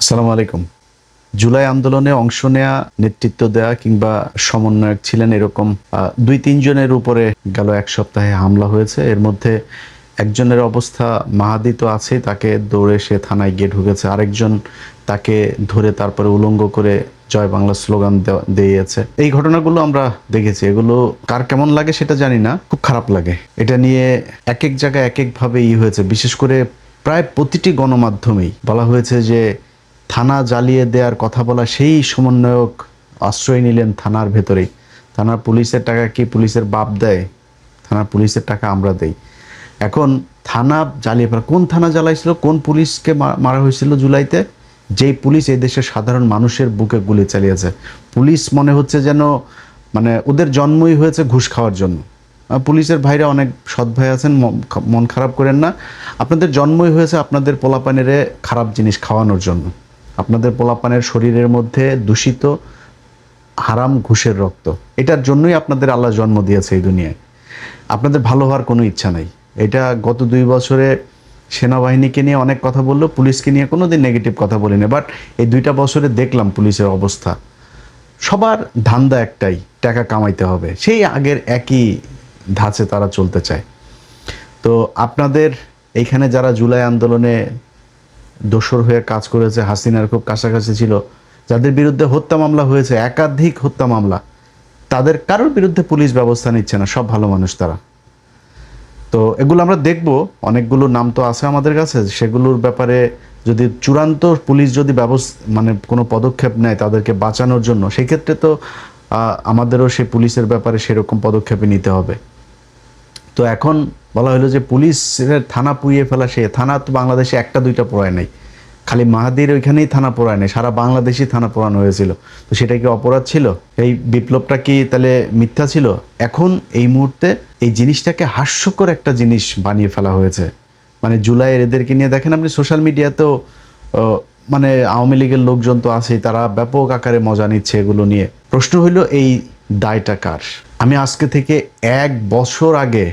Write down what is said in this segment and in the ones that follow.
আসসালামু আলাইকুম। জুলাই আন্দোলনে অংশ নেয়া, নেতৃত্ব দেয়া কিংবা সমন্বয়ক ছিলেন এরকম ২-৩ জনের উপরে গেল ১ সপ্তাহে হামলা হয়েছে। এর মধ্যে একজনের অবস্থা মাহাদি তো আছেই, তাকে দৌড়ে সে থানায় গিয়ে ঢুকেছে। আরেকজন তাকে ধরে তারপরে উলঙ্গ করে জয় বাংলা স্লোগান দিয়েছে। এই ঘটনাগুলো আমরা দেখেছি। এগুলো কার কেমন লাগে সেটা জানি না, খুব খারাপ লাগে। এটা নিয়ে একেক জায়গায় একেকভাবে হয়েছে। বিশেষ করে প্রায় প্রতিটি গণমাধ্যমেই বলা হয়েছে যে থানা জ্বালিয়ে দেওয়ার কথা বলা সেই সমন্বয়ক আশ্রয় নিলেন থানার ভেতরেই। থানার পুলিশের টাকা কি পুলিশের বাপ দেয়? থানার পুলিশের টাকা আমরা দেই। এখন থানা জ্বালিয়ে ফেলা, কোন থানা জ্বালাইছিল, কোন পুলিশকে মারা হয়েছিল জুলাইতে? যেই পুলিশ এই দেশের সাধারণ মানুষের বুকে গুলি চালিয়েছে। পুলিশ মনে হচ্ছে যেন মানে ওদের জন্মই হয়েছে ঘুষ খাওয়ার জন্য। পুলিশের ভাইরা অনেক সৎ ভাই আছেন, মন খারাপ করেন না। আপনাদের জন্মই হয়েছে আপনাদের পোলাপানেরে খারাপ জিনিস খাওয়ানোর জন্য। আপনাদের পোলাপানের শরীরের মধ্যে দূষিত হারাম ঘুষের রক্ত, এটার জন্যই আপনাদের আল্লাহ জন্ম দিয়েছে এই দুনিয়ায়। আপনাদের ভালো হওয়ার কোনো ইচ্ছা নাই। এটা গত ২ বছরে সেনাবাহিনীকে নিয়ে অনেক কথা বললো, পুলিশকে নিয়ে কোনো দিন নেগেটিভ কথা বলিনি, বাট এই ২টা বছরে দেখলাম পুলিশের অবস্থা। সবার ধান্দা একটাই, টাকা কামাইতে হবে। সেই আগের একই ধাঁচে তারা চলতে চায়। তো আপনাদের এইখানে যারা জুলাই আন্দোলনে দোসর হয়ে কাজ করেছে, হাসিনার খুব কাছাকাছি ছিল, যাদের বিরুদ্ধে হত্যা মামলা হয়েছে, একাধিক হত্যা মামলা, তাদের কারোর বিরুদ্ধে পুলিশ ব্যবস্থা নিচ্ছে না। সব ভালো মানুষ তারা। তো এগুলো আমরা দেখব, অনেকগুলো নাম তো আছে আমাদের কাছে। সেগুলোর ব্যাপারে যদি চূড়ান্ত পুলিশ যদি মানে কোনো পদক্ষেপ নেয় তাদেরকে বাঁচানোর জন্য, সেক্ষেত্রে তো আমাদেরও সেই পুলিশের ব্যাপারে সেরকম পদক্ষেপই নিতে হবে। তো এখন বলা হলো যে পুলিশের থানা পুড়িয়ে ফেলা, সে থানা তো বাংলাদেশে ১টা ২টা পোড়ায় নাই, খালি মাহাদির ওইখানেই থানা পোড়ায় নাই, সারা বাংলাদেশই থানা পোড়ানো হয়েছিল। তো সেটা কি অপরাধ ছিল? এই বিপ্লবটা কি তাহলে মিথ্যা ছিল? এখন এই মুহূর্তে এই জিনিসটাকে হাস্যকর একটা জিনিস বানিয়ে ফেলা হয়েছে। মানে জুলাইয়ের এদেরকে নিয়ে দেখেন আপনি সোশ্যাল মিডিয়াতেও, মানে আওয়ামী লীগের লোকজন তো আছেই, তারা ব্যাপক আকারে মজা নিচ্ছে এগুলো নিয়ে। প্রশ্ন হইল এই দায়টা কার? আমি আজকে থেকে ১ বছর আগে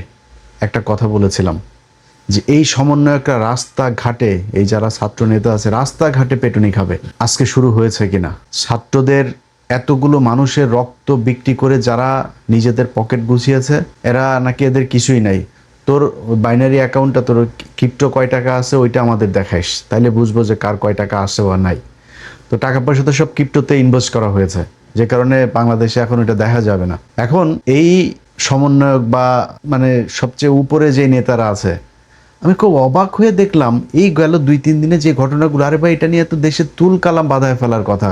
একটা কথা বলেছিলাম যে এই সমন্বয়করা রাস্তাঘাটে, এই যারা ছাত্র নেতা আছে রাস্তাঘাটে পেটুনি খাবে। আজকে শুরু হয়েছে কিনা? ছাত্রদের এতগুলো মানুষের রক্ত বিক্রি করে যারা নিজেদের পকেট গুছিয়েছে, এরা নাকি এদের কিছুই নাই। তোর বাইনারি অ্যাকাউন্টটা, তোর ক্রিপ্টো কয় টাকা আছে ওইটা আমাদের দেখাইস, তাইলে বুঝবো যে কার কয় টাকা আছে বা নাই। তো টাকা পয়সা তো সব ক্রিপ্টোতে ইনভেস্ট করা হয়েছে, যে কারণে বাংলাদেশে এখন এটা দেখা যাবে না। এখন এই সমন্বয়ক বা মানে সবচেয়ে উপরে যে নেতারা আছে, আমি খুব অবাক হয়ে দেখলাম এই গেল ২-৩ দিনে যে ঘটনাগুলো, আরে ভাই এটা নিয়ে তো দেশে তুল কালাম বাঁধায় ফেলার কথা।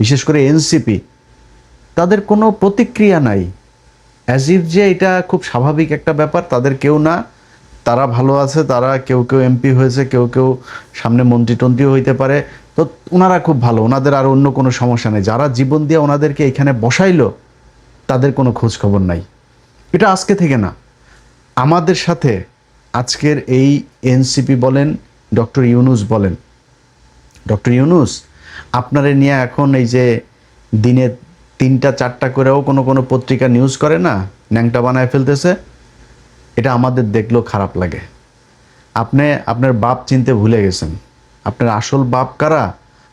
বিশেষ করে এনসিপি, তাদের কোনো প্রতিক্রিয়া নাই। অ্যাজ ইফ যে এটা খুব স্বাভাবিক একটা ব্যাপার, তাদের কেউ না, তারা ভালো আছে, তারা কেউ কেউ এমপি হয়েছে, কেউ কেউ সামনে মন্ত্রী টন্ত্রীও হইতে পারে, তো ওনারা খুব ভালো, ওনাদের আর অন্য কোনো সমস্যা নেই। যারা জীবন দিয়ে ওনাদেরকে এখানে বসাইলো তাদের কোনো খোঁজ খবর নাই। এটা আজকে থেকে না, আমাদের সাথে আজকের এই এনসিপি বলেন, ডক্টর ইউনূস বলেন, ডক্টর ইউনূস আপনারে নিয়ে এখন এই যে দিনে ৩টা ৪টা করেও কোনো কোনো পত্রিকা নিউজ করে না, ন্যাংটা বানায় ফেলতেছে। এটা আমাদের দেখলেও খারাপ লাগে। আপনি আপনার বাপ চিনতে ভুলে গেছেন। আপনার আসল বাপ কারা,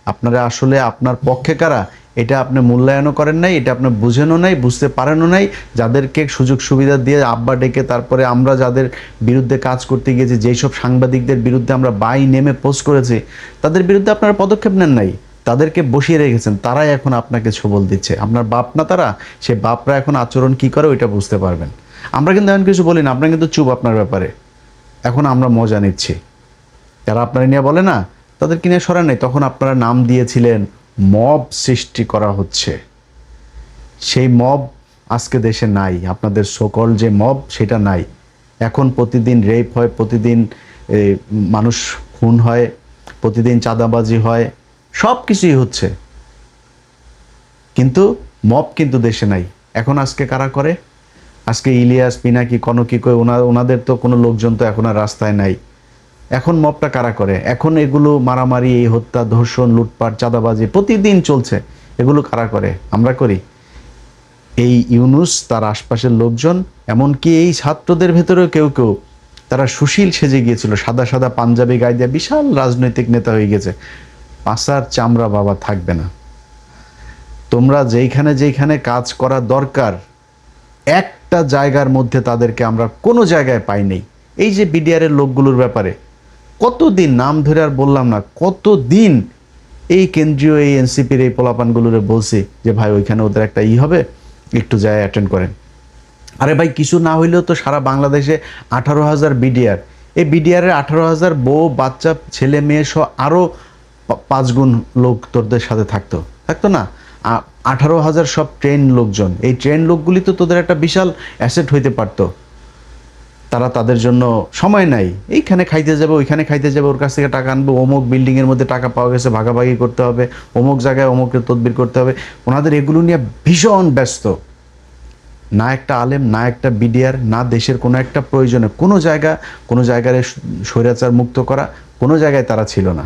আপনারা আসলে আপনার পক্ষে কারা, এটা আপনি মূল্যায়নও করেন নাই, এটা আপনি বুঝেনও নাই, বুঝতে পারেনও নাই। যাদেরকে সুযোগ সুবিধা দিয়ে আব্বা ডেকে, তারপরে আমরা যাদের বিরুদ্ধে কাজ করতে গিয়েছি, যেই সব সাংবাদিকদের বিরুদ্ধে আমরা বাই নেমে পোস্ট করেছি, তাদের বিরুদ্ধে আপনারা পদক্ষেপ নেন নাই, তাদেরকে বসিয়ে রেখেছেন। তারাই এখন আপনাকে ছবল দিচ্ছে। আপনার বাপ না তারা, সে বাপরা এখন আচরণ কি করে ওইটা বুঝতে পারবেন। আমরা কিন্তু এমন কিছু বলি না, আপনারা কিন্তু চুপ আপনার ব্যাপারে। এখন আমরা মজা নিচ্ছি। যারা আপনারা নিয়ে বলে না, তাদেরকে নিয়ে সরেন নাই। তখন আপনারা নাম দিয়েছিলেন মব সৃষ্টি করা হচ্ছে। সেই মব আজকে দেশে নাই। আপনাদের সকল যে মব সেটা নাই। এখন প্রতিদিন রেপ হয়, প্রতিদিন মানুষ খুন হয়, প্রতিদিন চাঁদাবাজি হয়, সব কিছুই হচ্ছে, কিন্তু মব কিন্তু দেশে নাই। এখন আজকে কারা করে? আজকে ইলিয়াস, পিনাকি, কনকি কই, ওনাদের তো কোনো লোকজন তো এখন আর রাস্তায় নাই। এখন মবটা কারা করে? এখন এগুলো মারামারি, এই হত্যা, ধর্ষণ, লুটপাট, চাঁদাবাজি প্রতিদিন চলছে। এগুলো কারা করে? আমরা করি। এই ইউনূস, তার আশপাশের লোকজন, এমনকি এই ছাত্রদের ভেতরেও কেউ কেউ তারা সুশীল সেজে গিয়েছিল, সাদা সাদা পাঞ্জাবি গায়ে দিয়ে বিশাল রাজনৈতিক নেতা হয়ে গেছে। পাছার চামড়া বাবা থাকবে না। তোমরা যেইখানে যেইখানে কাজ করা দরকার, একটা জায়গার মধ্যে তাদেরকে আমরা কোনো জায়গায় পাই নাই। এই যে বিডিআরের লোকগুলোর ব্যাপারে কতদিন নাম ধরে আর বললাম না, কতদিন এই কেন্দ্রীয় এই এনসিপির এই পোলাপানগুলোরে বলছি যে ভাই ওইখানে ওদের একটা হবে, একটু যায় অ্যাটেন্ড করেন। আরে ভাই কিছু না হইলেও তো সারা বাংলাদেশে 18,000 বিডিআর, এই বিডিআরের 18,000 বউ বাচ্চা ছেলে মেয়ে সহ আরও 5 গুণ লোক তোদের সাথে থাকতো না? 18,000 সব ট্রেন লোকজন, এই ট্রেন লোকগুলি তো তোদের একটা বিশাল অ্যাসেট হইতে পারতো। তারা তাদের জন্য সময় নাই, এইখানে খাইতে যাবে ওইখানে খাইতে যাবে, ওর কাছ থেকে টাকা আনবে, অমুক বিল্ডিংয়ের মধ্যে টাকা পাওয়া গেছে ভাগাভাগি করতে হবে, অমুক জায়গায় অমুকের তদবির করতে হবে। ওনাদের এগুলো নিয়ে ভীষণ ব্যস্ত। না একটা আলেম, না একটা বিডিআর, না দেশের কোনো একটা প্রয়োজনে কোনো জায়গায় স্বৈরাচার মুক্ত করা কোনো জায়গায় তারা ছিল না।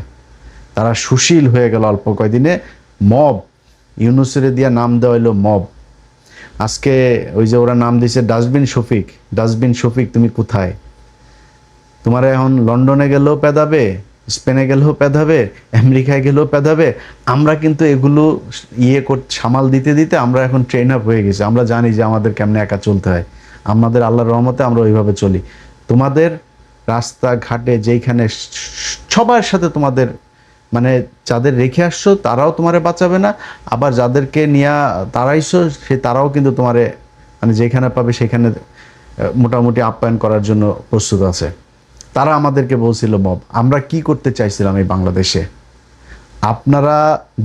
তারা সুশীল হয়ে গেল অল্প কয়দিনে। মব, ইউনুসের দিয়া নাম দেওয়া হইলো মব। আজকে ওই যে ওরা নাম দিয়েছে ডাস্টবিন শফিক। ডাস্টবিন শফিক তুমি কোথায়? তোমার এখন লন্ডনে গেলেও পেদাবে, স্পেনে গেলেও পেদাবে, আমেরিকায় গেলেও পেদাবে। আমরা কিন্তু এগুলো সামাল দিতে দিতে আমরা এখন ট্রেন আপ হয়ে গেছি। আমরা জানি যে আমাদের কেমনে একা চলতে হয়। আমাদের আল্লাহর রহমতে আমরা ওইভাবে চলি। তোমাদের রাস্তাঘাটে যেইখানে সবার সাথে তোমাদের মানে যাদের রেখে আসছো তারাও তোমারে বাঁচাবে না, আবার যাদেরকে নিয়ে তারাইছো তারাও কিন্তু তোমারে মানে যেখানে পাবে সেখানে মোটামুটি আপ্যায়ন করার জন্য প্রস্তুত আছে। তারা আমাদেরকে বলছিল মব। আমরা কি করতে চাইছিলাম এই বাংলাদেশে? আপনারা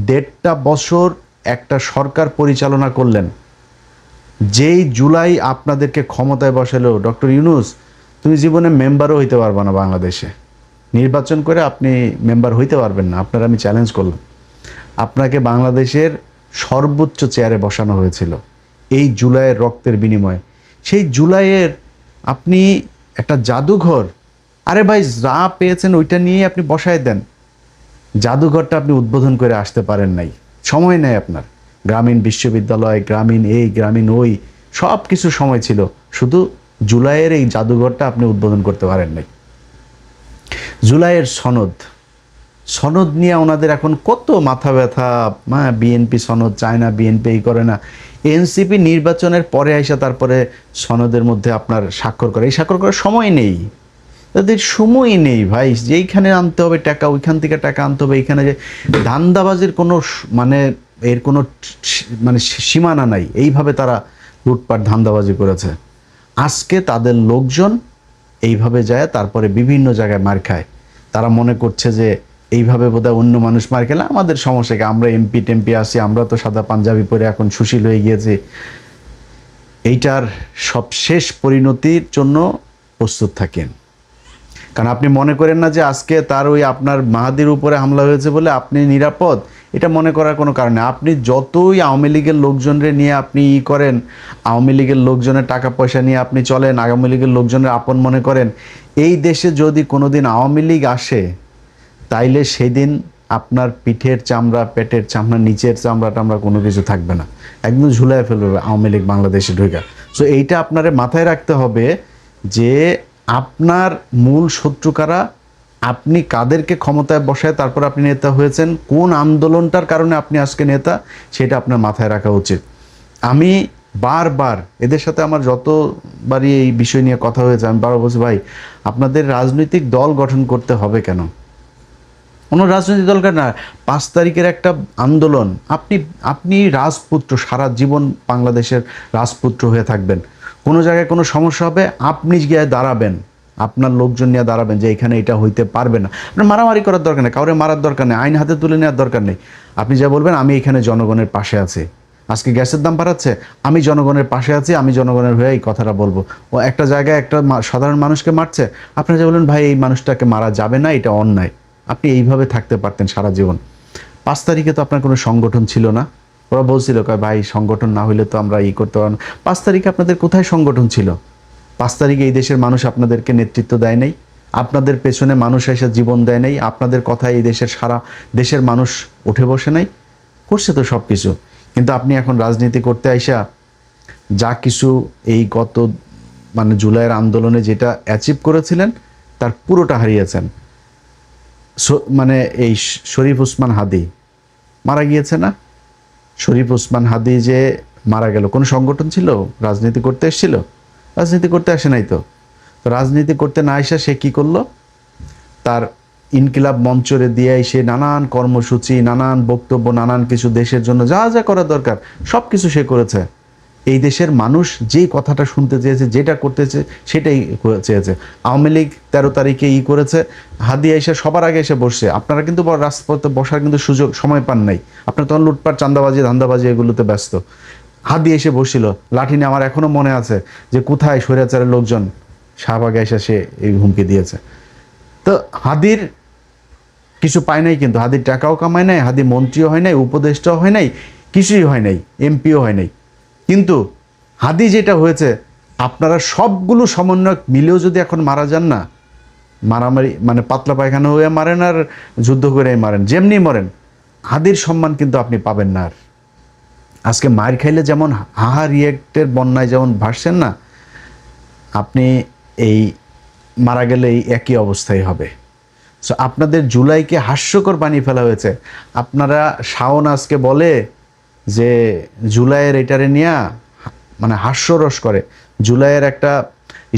1.5 বছর একটা সরকার পরিচালনা করলেন, যেই জুলাই আপনাদেরকে ক্ষমতায় বসালো ডক্টর ইউনূস, তুমি জীবনে মেম্বারও হইতে পারবে না বাংলাদেশে। নির্বাচন করে আপনি মেম্বার হইতে পারবেন না। আপনার আমি চ্যালেঞ্জ করলাম। আপনাকে বাংলাদেশের সর্বোচ্চ চেয়ারে বসানো হয়েছিল এই জুলাইয়ের রক্তের বিনিময়ে। সেই জুলাইয়ের আপনি একটা জাদুঘর, আরে ভাই যা পেয়েছেন ওইটা নিয়ে আপনি বসায় দেন। জাদুঘরটা আপনি উদ্বোধন করে আসতে পারেন নাই, সময় নেই আপনার। গ্রামীণ বিশ্ববিদ্যালয়, গ্রামীণ এই গ্রামীণ ওই সব কিছু সময় ছিল, শুধু জুলাইয়ের এই জাদুঘরটা আপনি উদ্বোধন করতে পারেন নাই। জুলাইয়ের সনদ নিয়ে ওনাদের এখন কত মাথা ব্যথা। বিএনপি সনদ চায় না, বিএনপি এই করে না। এনসিপি নির্বাচনের পরে আইসা তারপরে সনদের মধ্যে আপনার স্বাক্ষর করে, এই স্বাক্ষর করার সময় নেই, তাদের সময় নেই ভাই। যেইখানে আনতে হবে টাকা ওইখান থেকে টাকা আনতে হবে। এইখানে যে ধান্দাবাজির কোনো মানে এর কোনো মানে সীমানা নাই। এইভাবে তারা লুটপাট ধান্দাবাজি করেছে। আজকে তাদের লোকজন এইভাবে যায় তারপরে বিভিন্ন জায়গায় মার খায়। তারা মনে করছে যে এইভাবে বোধহয় অন্য মানুষ মার খেলে আমাদের সমস্যা কি, আমরা এমপি টেমপি আছি, আমরা তো সাদা পাঞ্জাবি পরে এখন সুশীল হয়ে গিয়েছি। এইটার সব শেষ পরিণতির জন্য প্রস্তুত থাকেন। কারণ আপনি মনে করেন না যে আজকে তার ওই আপনার মাহাদির উপরে হামলা হয়েছে বলে আপনি নিরাপদ, এটা মনে করার কোনো কারণে। আপনি যতই আওয়ামী লীগের লোকজনরে নিয়ে আপনি করেন, আওয়ামী লীগের লোকজনের টাকা পয়সা নিয়ে আপনি চলেন, আওয়ামী লীগের লোকজনের আপন মনে করেন, এই দেশে যদি কোনোদিন আওয়ামী লীগ আসে তাইলে সেদিন আপনার পিঠের চামড়া, পেটের চামড়া, নিচের চামড়া টামড়া কোনো কিছু থাকবে না, একদম ঝুলাই ফেলবে আওয়ামী লীগ বাংলাদেশে ঢুকা। সো এইটা আপনারে মাথায় রাখতে হবে যে আপনার মূল শত্রু কারা, আপনি কাদেরকে ক্ষমতায় বসায় তারপর আপনি নেতা হয়েছেন, কোন আন্দোলনটার কারণে আপনি আজকে নেতা, সেটা আপনার মাথায় রাখা উচিত। আমি বারবার এদের সাথে আমার যতবারই এই বিষয় নিয়ে কথা হয়েছে আমি বারবার বলছি, ভাই আপনাদের রাজনৈতিক দল গঠন করতে হবে কেন? কোনো রাজনৈতিক দল না, 5 তারিখের একটা আন্দোলন, আপনি রাজপুত্র, সারা জীবন বাংলাদেশের রাজপুত্র হয়ে থাকবেন। কোনো জায়গায় কোনো সমস্যা হবে আপনি গিয়ে দাঁড়াবেন, আপনার লোকজন নিয়ে দাঁড়াবেন যে এখানে এটা হইতে পারবে না। আপনার মারামারি করার দরকার নেই, কাউরে মারার দরকার নেই, আইন হাতে তুলে নেওয়ার দরকার নেই। আপনি যা বলবেন আমি এখানে জনগণের পাশে আছি, আজকে গ্যাসের দাম বাড়াচ্ছে, আমি জনগণের পাশে আছি, আমি জনগণের হয়ে এই কথাটা বলবো। ও একটা জায়গায় একটা সাধারণ মানুষকে মারছে, আপনারা যা বলবেন ভাই এই মানুষটাকে মারা যাবে না, এটা অন্যায়, আপনি এইভাবে থাকতে পারতেন সারা জীবন। 5 তারিখে তো আপনার কোনো সংগঠন ছিল না। ওরা বলছিল কয় ভাই সংগঠন না হইলে তো আমরা করতে পারবো না। 5 তারিখে আপনাদের কোথায় সংগঠন ছিল? 5 তারিখে এই দেশের মানুষ আপনাদেরকে নেতৃত্ব দেয় নাই, আপনাদের পেছনে মানুষ এসে জীবন দেয় নাই, আপনাদের কথায় এই দেশের সারা দেশের মানুষ উঠে বসে নাই, করছে তো সব কিছু। কিন্তু আপনি এখন রাজনীতি করতে আইসা যা কিছু এই গত জুলাইয়ের আন্দোলনে যেটা অ্যাচিভ করেছিলেন তার পুরোটা হারিয়েছেন। মানে এই শরীফ ওসমান হাদি মারা গিয়েছে না? শরীফ ওসমান হাদি যে মারা গেল, কোনো সংগঠন ছিল? রাজনীতি করতে এসেছিল? রাজনীতি করতে আসে নাই তো। তো রাজনীতি করতে না এসে সে কি করলো? তার ইনকিলাব মঞ্চরে দিয়ে সে নানান কর্মসূচি, নানান বক্তব্য, নানান কিছু দেশের জন্য যা যা করা দরকার সব কিছু সে করেছে। এই দেশের মানুষ যেই কথাটা শুনতে চেয়েছে, যেটা করতে সেটাই চেয়েছে। আওয়ামী লীগ 13 তারিখে করেছে, হাদি এসে সবার আগে এসে বসছে। আপনারা কিন্তু রাজপথে বসার কিন্তু সুযোগ সময় পান নাই, আপনারা তখন লুটপাট, চাঁদাবাজি, ধান্দাবাজি এগুলোতে ব্যস্ত। হাদি এসে বসছিল লাঠি নিয়ে। আমার এখনো মনে আছে যে কোথায় স্বৈরাচারের লোকজন শাহবাগে এসে সে এই হুমকি দিয়েছে। তো হাদির কিছু পায় নাই, কিন্তু হাদির টাকাও কামায় নাই, হাদি মন্ত্রীও হয় নাই, উপদেষ্টাও হয় নাই, কিছুই হয় নাই, এমপিও হয় নাই। কিন্তু হাদি যেটা হয়েছে, আপনারা সবগুলো সমন্বয়ক মিলেও যদি এখন মারা যান না, মারামারি মানে পাতলা পায়খানা হয়ে মারেন আর যুদ্ধ করে মারেন, যেমনি মরেন, হাদির সম্মান কিন্তু আপনি পাবেন না আর। আজকে মায়ের খাইলে যেমন হাহা রিয়েক্টের বন্যায় যেমন ভাসছেন না, আপনি এই মারা গেলে এই একই অবস্থাই হবে। সো আপনাদের জুলাইকে হাস্যকর বানিয়ে ফেলা হয়েছে। আপনারা শাওন আজকে বলে যে জুলাইয়ের এটারে নিয়ে মানে হাস্যরস করে, জুলাইয়ের একটা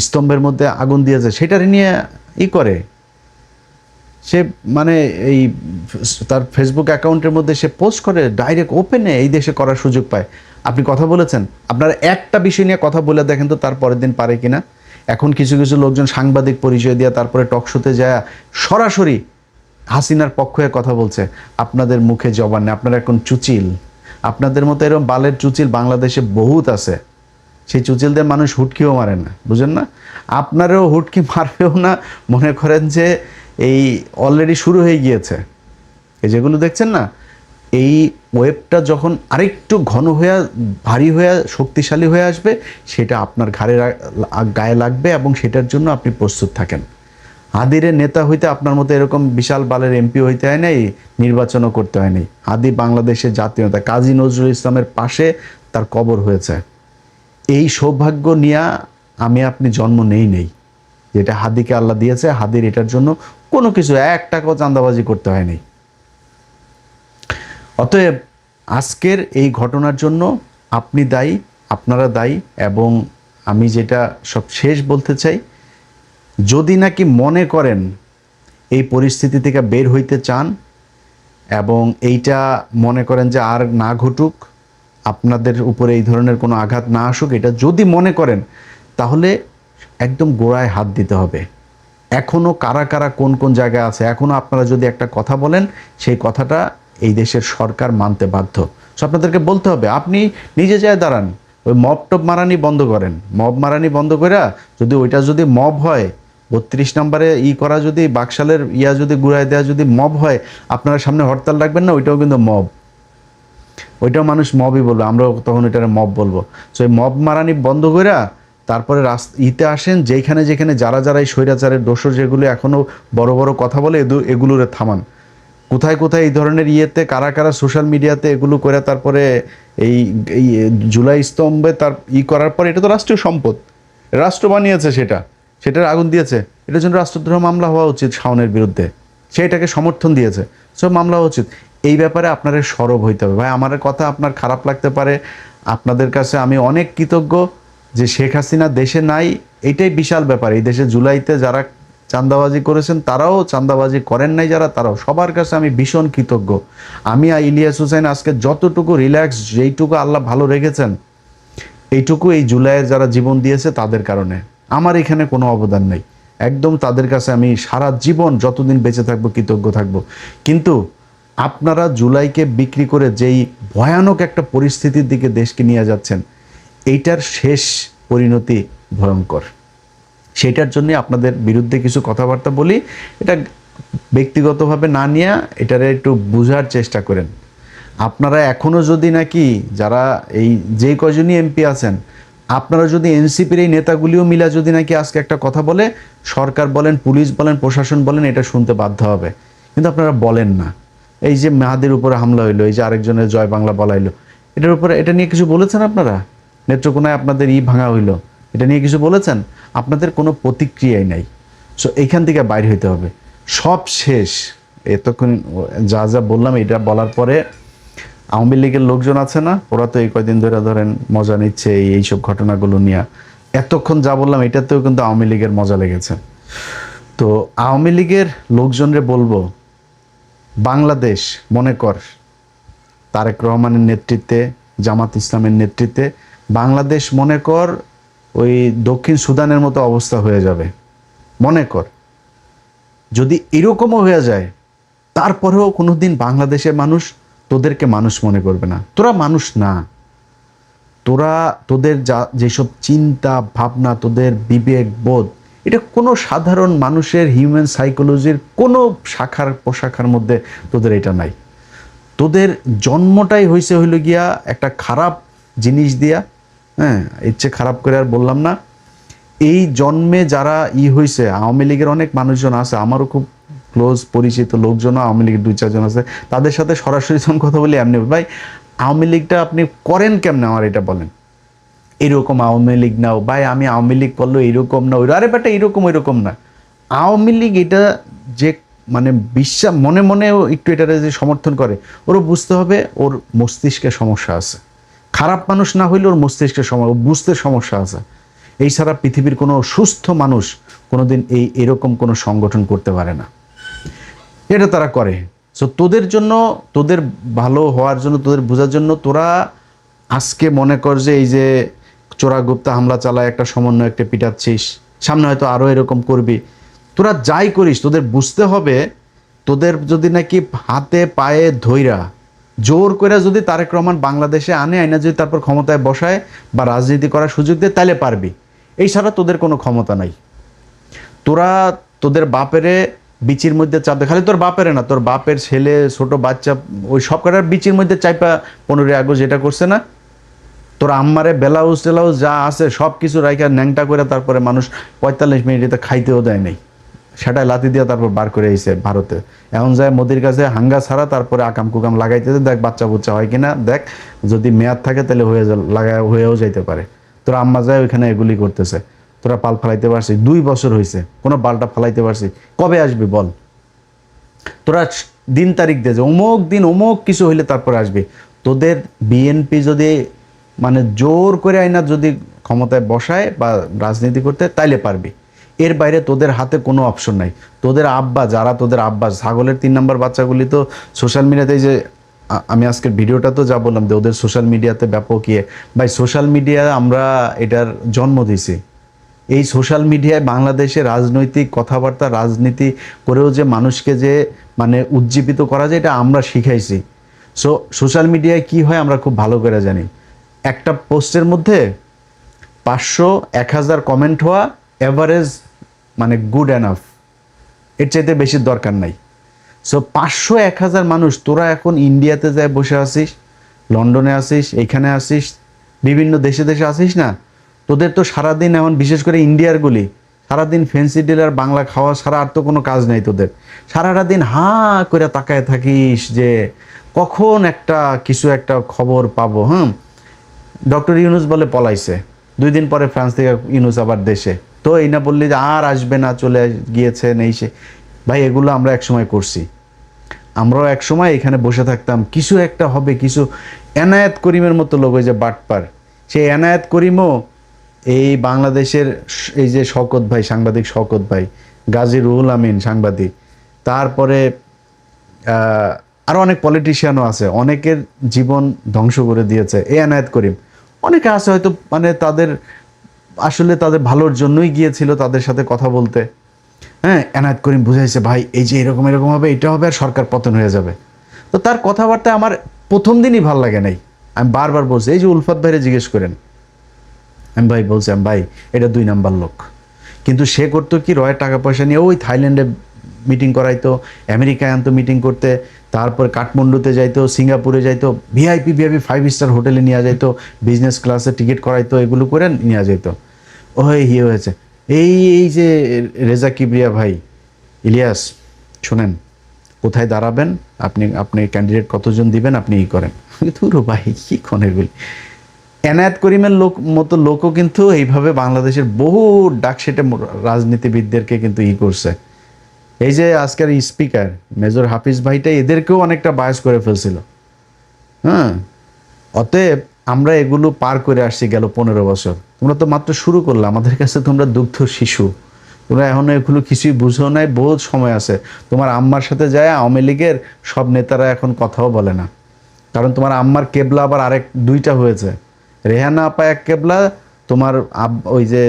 স্তম্ভের মধ্যে আগুন দিয়েছে সেটারে নিয়ে করে সে, মানে এই তার ফেসবুক অ্যাকাউন্টের মধ্যে সে পোস্ট করে, ডাইরেক্ট ওপেনে এই দেশে করার সুযোগ পায়। আপনি কথা বলেছেন, আপনারা একটা বিষয় নিয়ে কথা বলে দেখেন তো তার পরের দিন পারে কিনা। এখন কিছু কিছু লোকজন সাংবাদিক পরিচয় দিয়ে তারপরে টক শোতে যায় সরাসরি হাসিনার পক্ষে কথা বলছে। আপনাদের মুখে জবান নেই, আপনারা এখন চুচিল। আপনাদের মতো এরকম বালের চুচিল বাংলাদেশে বহুত আছে। সেই চুচিলদের মানুষ হুটকিও মারে না, বুঝেন না? আপনারও হুটকি মারবেও না। মনে করেন যে এই অলরেডি শুরু হয়ে গিয়েছে। এই যেগুলো দেখছেন না, এই ওয়েবটা যখন আরেকটু ঘন হয়ে, ভারী হয়ে, শক্তিশালী হয়ে আসবে, সেটা আপনার গায়ে লাগবে এবং সেটার জন্য আপনি প্রস্তুত থাকেন। হাদিরে নেতা হইতে আপনার মতো এরকম বিশাল বালের এমপি হইতে হয় নাই, নির্বাচনও করতে হয় নাই। হাদি বাংলাদেশের জাতীয় নেতা, কাজী নজরুল ইসলামের পাশে তার কবর হয়েছে। এই সৌভাগ্য নিয়ে আমি আপনি জন্ম নেই, যেটা হাদিকে আল্লাহ দিয়েছে। হাদির এটার জন্য কোনো কিছু 1 টাকাও চাঁদাবাজি করতে হয়নি। অতএব আজকের এই ঘটনার জন্য আপনি দায়ী, আপনারা দায়ী। এবং আমি যেটা সব শেষ বলতে চাই, যদি নাকি মনে করেন এই পরিস্থিতি থেকে বের হইতে চান এবং এইটা মনে করেন যে আর না ঘটুক, আপনাদের উপরে এই ধরনের কোনো আঘাত না আসুক, এটা যদি মনে করেন, তাহলে একদম গোড়ায় হাত দিতে হবে। এখনও কারা কারা কোন কোন জায়গায় আছে, এখনও আপনারা যদি একটা কথা বলেন, সেই কথাটা এই দেশের সরকার মানতে বাধ্য। সো আপনাদেরকে বলতে হবে, আপনি নিজে যায় দাঁড়ান, ওই মব টপ মারানি বন্ধ করেন। মব মারানি বন্ধ করে, যদি ওইটা যদি মব হয়, 32 নম্বরে করা যদি বাকশালের যদি ঘুরাই দেওয়া যদি মব হয়, আপনারা সামনে হরতাল রাখবেন না? ওইটাও কিন্তু মব, ওইটাও মানুষ মবই বলবে, আমরাও তখন ওইটারে মব বলবো। সো এই মব মারানি বন্ধ করে তারপরে আসেন, যেখানে যেখানে যারা যারা এই স্বৈরাচারের দোষর যেগুলো এখনও বড় বড় কথা বলে, এগুলোরে থামান। কোথায় কোথায় এই ধরনের কারা কারা সোশ্যাল মিডিয়াতে এগুলো করে, তারপরে এই এই জুলাই স্তম্ভে তার করার পর, এটা তো রাষ্ট্রীয় সম্পদ, রাষ্ট্র বানিয়েছে, সেটার আগুন দিয়েছে, এটার জন্য রাষ্ট্রদ্রোহ মামলা হওয়া উচিত শাওনের বিরুদ্ধে। সে এটাকে সমর্থন দিয়েছে, সব মামলা হওয়া উচিত। এই ব্যাপারে আপনাদের সরব হইতে হবে। ভাই, আমার কথা আপনার খারাপ লাগতে পারে, আপনাদের কাছে আমি অনেক কৃতজ্ঞ যে শেখ হাসিনা দেশে নাই, এটাই বিশাল ব্যাপার। এই দেশে জুলাইতে যারা চাঁদাবাজি করেছেন, তারাও চাঁদাবাজি করেন নাই যারা, তারাও, সবার কাছে আমি ভীষণ কৃতজ্ঞ। আমি ইলিয়াস হোসেন আজকে যতটুকু রিল্যাক্স, যেইটুকু আল্লাহ ভালো রেখেছেন, এইটুকু এই জুলাইয়ের যারা জীবন দিয়েছে তাদের কারণে। আমার এখানে কোনো অবদান নেই, একদম তাদের কাছে আমি সারা জীবন যতদিন বেঁচে থাকবো কৃতজ্ঞ থাকবো। কিন্তু আপনারা জুলাইকে বিক্রি করে যেই ভয়ানক একটা পরিস্থিতির দিকে দেশকে নিয়ে যাচ্ছেন, এইটার শেষ পরিণতি ভয়ঙ্কর। সেটার জন্য আপনাদের বিরুদ্ধে কিছু কথাবার্তা বলি। এটা ব্যক্তিগতভাবে না নিয়ে এটারে একটু বোঝার চেষ্টা করেন। আপনারা এখনও যদি নাকি যারা এই যে কয়জনই এমপি আছেন, আপনারা যদি এনসিপির এই নেতাগুলিও মিলা যদি নাকি আজকে একটা কথা বলে, সরকার বলেন, পুলিশ বলেন, প্রশাসন বলেন, এটা শুনতে বাধ্য হবে। কিন্তু আপনারা বলেন না। এই যে মেহাদির উপরে হামলা হইলো, এই যে আরেকজনের জয় বাংলা বলাইলো, এটার উপরে, এটা নিয়ে কিছু বলেছেন আপনারা? নেত্রকোনায় আপনাদের ভাঙা হইলো, এটা নিয়ে কিছু বলেছেন? আপনাদের কোনো প্রতিক্রিয়াই নাই। সো এইখান থেকে বাইরে হইতে হবে। সব শেষ, এতক্ষণ যা যা বললাম এটা বলার পরে আওয়ামী লীগের লোকজন আছে না, ওরা তো এই কয়দিন ধরে ধরেন মজা নিচ্ছে এইসব ঘটনাগুলো নিয়ে। এতক্ষণ যা বললাম এটাতেও কিন্তু আওয়ামী লীগের মজা লেগেছে। তো আওয়ামী লীগের লোকজনরে বলবো, বাংলাদেশ মনে কর তারেক রহমানের নেতৃত্বে, জামাত ইসলামের নেতৃত্বে বাংলাদেশ মনে কর ওই দক্ষিণ সুদানের মতো অবস্থা হয়ে যাবে। মনে কর যদি এরকমও হয়ে যায়, তারপরেও কোনোদিন বাংলাদেশের মানুষ তোদেরকে মানুষ মনে করবে না। তোরা মানুষ না, তোরা তোদের যেসব চিন্তা ভাবনা, তোদের বিবেক বোধ, এটা কোনো সাধারণ মানুষের হিউম্যান সাইকোলজির কোনো শাখার পোশাখার মধ্যে তোদের এটা নাই। তোদের জন্মটাই হইল গিয়া একটা খারাপ জিনিস দিয়া। হ্যাঁ, ইচ্ছে খারাপ করে আর বললাম না। এই জন্মে যারা হয়েছে, আওয়ামী লীগের অনেক মানুষজন আছে, আমারও খুব ক্লোজ পরিচিত লোকজনও আওয়ামী লীগের 2-4 জন আছে, তাদের সাথে সরাসরি যখন কথা বলি এমনি, ভাই আওয়ামী লীগটা আপনি করেন কেমনে আমার এটা বলেন। এরকম আওয়ামী লীগ নাও ভাই, আমি আওয়ামী লীগ করলো এরকম না, আরে বেটা এরকম ওইরকম না। আওয়ামী লীগ এটা যে মানে বিশ্বাস মনে মনেও একটু এটারে যে সমর্থন করে, ওরও বুঝতে হবে ওর মস্তিষ্কে সমস্যা আছে। খারাপ মানুষ না হইলে ওর মস্তিষ্কের বুঝতে সমস্যা আছে। এই ছাড়া পৃথিবীর কোনো সুস্থ মানুষ কোনোদিন এরকম কোনো সংগঠন করতে পারে না। এটা তারা করে। সো তোদের জন্য, তোদের ভালো হওয়ার জন্য, তোদের বোঝার জন্য, তোরা আজকে মনে কর যে এই যে চোরাগুপ্তা হামলা চালায় একটা সমন্বয় একটা পিটাচ্ছিস, সামনে হয়তো আরও এরকম করবি। তোরা যাই করিস তোদের বুঝতে হবে, তোদের যদি নাকি হাতে পায়ে ধইরা জোর করে যদি তারেক রহমান বাংলাদেশে আইনা যদি তারপর ক্ষমতায় বসায় বা রাজনীতি করার সুযোগ দেয়, তাহলে পারবি। এই ছাড়া তোদের কোনো ক্ষমতা নাই। তোরা তোদের বাপেরে বিচির মধ্যে চাপ দে, খালি তোর বাপেরে না, তোর বাপের ছেলে, ছোট বাচ্চা, ওই সব কটার বিচির মধ্যে চাইপা 15ই আগস্ট যেটা করছে না, তোর আম্মারে ব্লাউজ টেলাউজ যা আছে সব কিছু রাইখা ন্যাংটা করে তারপরে মানুষ 45 মিনিটে খাইতেও দেয় নাই, সেটাই লাথি দিয়ে তারপর বার করে এসে ভারতে। এখন যায় মোদির কাছে হাঙ্গা ছাড়া, তারপরে আকাম কুকাম লাগাইতেছে, দেখ বাচ্চা বুচ্চা হয় কিনা, দেখ যদি মেয়াদ থাকে তাহলে হয়েও যাইতে পারে। তোর আম্মা যায় ওইখানে এগুলি করতেছে, তোরা পাল ফালাইতে পারছিস 2 বছর হয়েছে, কোনো পালটা ফালাইতে পারছিস? কবে আসবি বল? তোরা দিন তারিখ দে যে অমুক দিন অমুক কিছু হইলে তারপরে আসবি। তোদের বিএনপি যদি মানে জোর করে আইনা যদি ক্ষমতায় বসায় বা রাজনীতি করতে, তাইলে পারবি। এর বাইরে তোদের হাতে কোনো অপশন নাই। তোদের আব্বা, যারা তোদের আব্বা, ছাগলের 3 নম্বর বাচ্চাগুলি তো সোশ্যাল মিডিয়াতে, যে আমি আজকের ভিডিওটা তো যা বললাম যে ওদের সোশ্যাল মিডিয়াতে ব্যাপক ভাই সোশ্যাল মিডিয়া আমরা এটার জন্ম দিছি। এই সোশ্যাল মিডিয়ায় বাংলাদেশে রাজনৈতিক কথাবার্তা, রাজনীতি করেও যে মানুষকে যে মানে উজ্জীবিত করা যায়, এটা আমরা শিখাইছি। সো সোশ্যাল মিডিয়ায় কি হয় আমরা খুব ভালো করে জানি। একটা পোস্টের মধ্যে 500-1000 কমেন্ট হওয়া এভারেজ মানে গুড এনাফ, এর চাইতে বেশি দরকার নাই। সো 500-1000 মানুষ, তোরা এখন ইন্ডিয়াতে যায় বসে আসিস, লন্ডনে আসিস, এইখানে আসিস, বিভিন্ন দেশে দেশে আসিস না, তোদের তো সারাদিন এখন বিশেষ করে ইন্ডিয়ারগুলি সারাদিন ফ্যান্সি ডিলার বাংলা খাওয়া ছাড়া আর তো কোনো কাজ নাই তোদের। সারাটা দিন হাঁ করে তাকায় থাকিস যে কখন একটা কিছু একটা খবর পাবো। ডক্টর ইউনুস বলে পলাইছে, 2 দিন পরে ফ্রান্স থেকে ইউনুস আবার দেশে, তো এই না বললি যে আর আসবে না, চলে গিয়েছে নেই সে। ভাই এগুলো আমরা একসময় করছি, আমরাও একসময় এখানে বসে থাকতাম, কিছু একটা হবে, কিছু। এনায়েত করিমের মতো লোক, ওই যে বাটপার, সেই এনায়েত করিমও এই বাংলাদেশের এই যে শওকত ভাই, সাংবাদিক শওকত ভাই, গাজী রুহুল আমিন সাংবাদিক, তারপরে আরও অনেক পলিটিশিয়ানও আছে, অনেকের জীবন ধ্বংস করে দিয়েছে এই এনায়েত করিম। অনেকে আছে হয়তো মানে তাদের আসলে তাদের ভালোর জন্যই গিয়েছিল তাদের সাথে কথা বলতে। এনায়েত করিম বুঝাইছে ভাই এই যে এরকম এরকম হবে, এটা হবে আর সরকার পতন হয়ে যাবে। তো তার কথাবার্তা আমার প্রথম দিনই ভাল লাগে নাই। আমি বারবার বলছি, এই যে উলফাত ভাইরে জিজ্ঞেস করেন, আমি ভাই বলছি ভাই এটা 2 নাম্বার লোক। কিন্তু সে করতো কি, রয়ের টাকা পয়সা নিয়ে ওই থাইল্যান্ডে মিটিং করাইতো, আমেরিকায় আনতো মিটিং করতে, তারপরে কাঠমান্ডুতে যাইতো, সিঙ্গাপুরে যাইতো, ভিআইপি 5 স্টার হোটেলে নিয়ে যাইতো, বিজনেস ক্লাসে টিকিট করাইতো, এগুলো করে নিয়ে যাইতো। হয়েছে এই যে রেজা কিবরিয়া ভাই, ইলিয়াস শোনেন, কোথায় দাঁড়াবেন আপনি ক্যান্ডিডেট কতজন দিবেন আপনি করেন। ধুরো ভাই কি কোন এগুলি। এনায়েত করিমের মতো লোকও কিন্তু এইভাবে বাংলাদেশের বহু ডাকসেটে রাজনীতিবিদদেরকে কিন্তু করছে। এই যে আজকের স্পিকার মেজর হাফিজ ভাইটা এদেরকেও অনেকটা বায়াস করে ফেলছিল। হ্যাঁ, অতএব আমরা এগুলো পার করে আসছি গেল 15 বছর। তোমরা তো মাত্র শুরু করলে, আমাদের কাছে তোমরা দুগ্ধ শিশু, তোমরা এখনো এগুলো কিছুই বুঝো নাই, বহুত সময় আছে। তোমার আম্মার সাথে যায় আওয়ামী লীগের সব নেতারা এখন কথাও বলে না, কারণ তোমার আম্মার কেবলা আবার আরেক দুইটা হয়েছে। রেহানা আপা এক কেবলা, তোমার ওই যে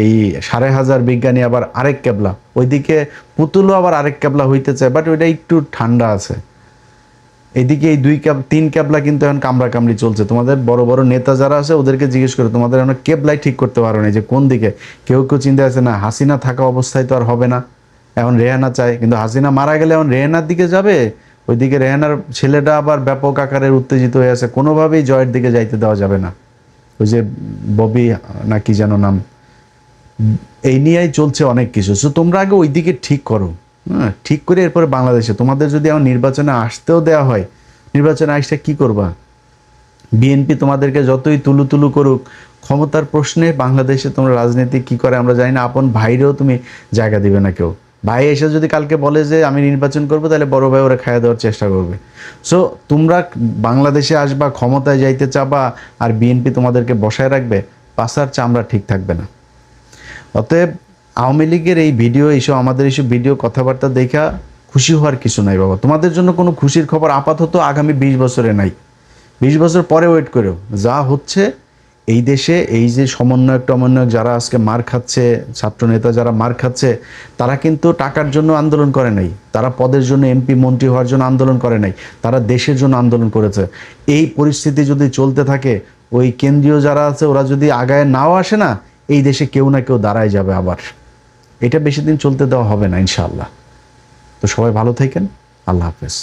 এই 5,500 বিজ্ঞানী আবার আরেক কেবলা, ওইদিকে পুতুলও আবার আরেক কেবলা হইতে চায়, বাট ওইটা একটু ঠান্ডা আছে। এদিকে এই তিন ক্যাবলা কিন্তু এখন কামড়া কামড়ি চলছে। তোমাদের বড় বড় নেতা যারা আছে ওদেরকে জিজ্ঞেস করে, তোমাদের এখন কেবলাই ঠিক করতে পারো না যে কোন দিকে। কেউ কেউ চিন্তা আছে না হাসিনা থাকা অবস্থায় তো আর হবে না, এখন রেহানা চায়, কিন্তু হাসিনা মারা গেলে এখন রেহানার দিকে যাবে। ওইদিকে রেহানার ছেলেটা আবার ব্যাপক আকারের উত্তেজিত হয়ে আছে, কোনোভাবেই জয়ের দিকে যাইতে দেওয়া যাবে না। ওই যে ববি না কি যেন নাম, এই নিয়েই চলছে অনেক কিছু। সো তোমরা আগে ওই দিকে ঠিক করো, হ্যাঁ, ঠিক করে এরপরে বাংলাদেশে তোমাদের যদি আমার নির্বাচনে আসতেও দেওয়া হয়, নির্বাচনে আসতে কি করবা? বিএনপি তোমাদেরকে যতই তুলু তুলু করুক, ক্ষমতার প্রশ্নে বাংলাদেশে তোমরা রাজনীতি কি করে আমরা জানি না। আপন ভাইরেও তুমি জায়গা দিবে না কেউ। ভাই এসে যদি কালকে বলে যে আমি নির্বাচন করবো, তাহলে বড় ভাই ওরা খাইয়ে দেওয়ার চেষ্টা করবে। সো তোমরা বাংলাদেশে আসবা, ক্ষমতায় যাইতে চাবা, আর বিএনপি তোমাদেরকে বসায় রাখবে, পাশার চামড়া ঠিক থাকবে না। অতএব আওয়ামী লীগের এই ভিডিও, এইসব আমাদের এইসব ভিডিও কথাবার্তা দেখা খুশি হওয়ার কিছু নাই বাবা। তোমাদের জন্য কোনো খুশির খবর আপাতত আগামী 20 বছরে নাই। 20 বছর পরে ওয়েট করো। যা হচ্ছে এই দেশে, এই যে সমন্বয়ক টমন্বয়ক যারা আজকে মার খাচ্ছে, ছাত্রনেতা যারা মার খাচ্ছে, তারা কিন্তু টাকার জন্য আন্দোলন করে নাই, তারা পদের জন্য এমপি মন্ত্রী হওয়ার জন্য আন্দোলন করে নাই, তারা দেশের জন্য আন্দোলন করেছে। এই পরিস্থিতি যদি চলতে থাকে, ওই কেন্দ্রীয় যারা আছে ওরা যদি আগায় নাও আসে না, এই দেশে কেউ না কেউ দাঁড়ায় যাবে আবার। এটা বেশি দিন চলতে দেওয়া হবে না ইনশাআল্লাহ। তো সবাই ভালো থাকেন, আল্লাহ হাফেজ।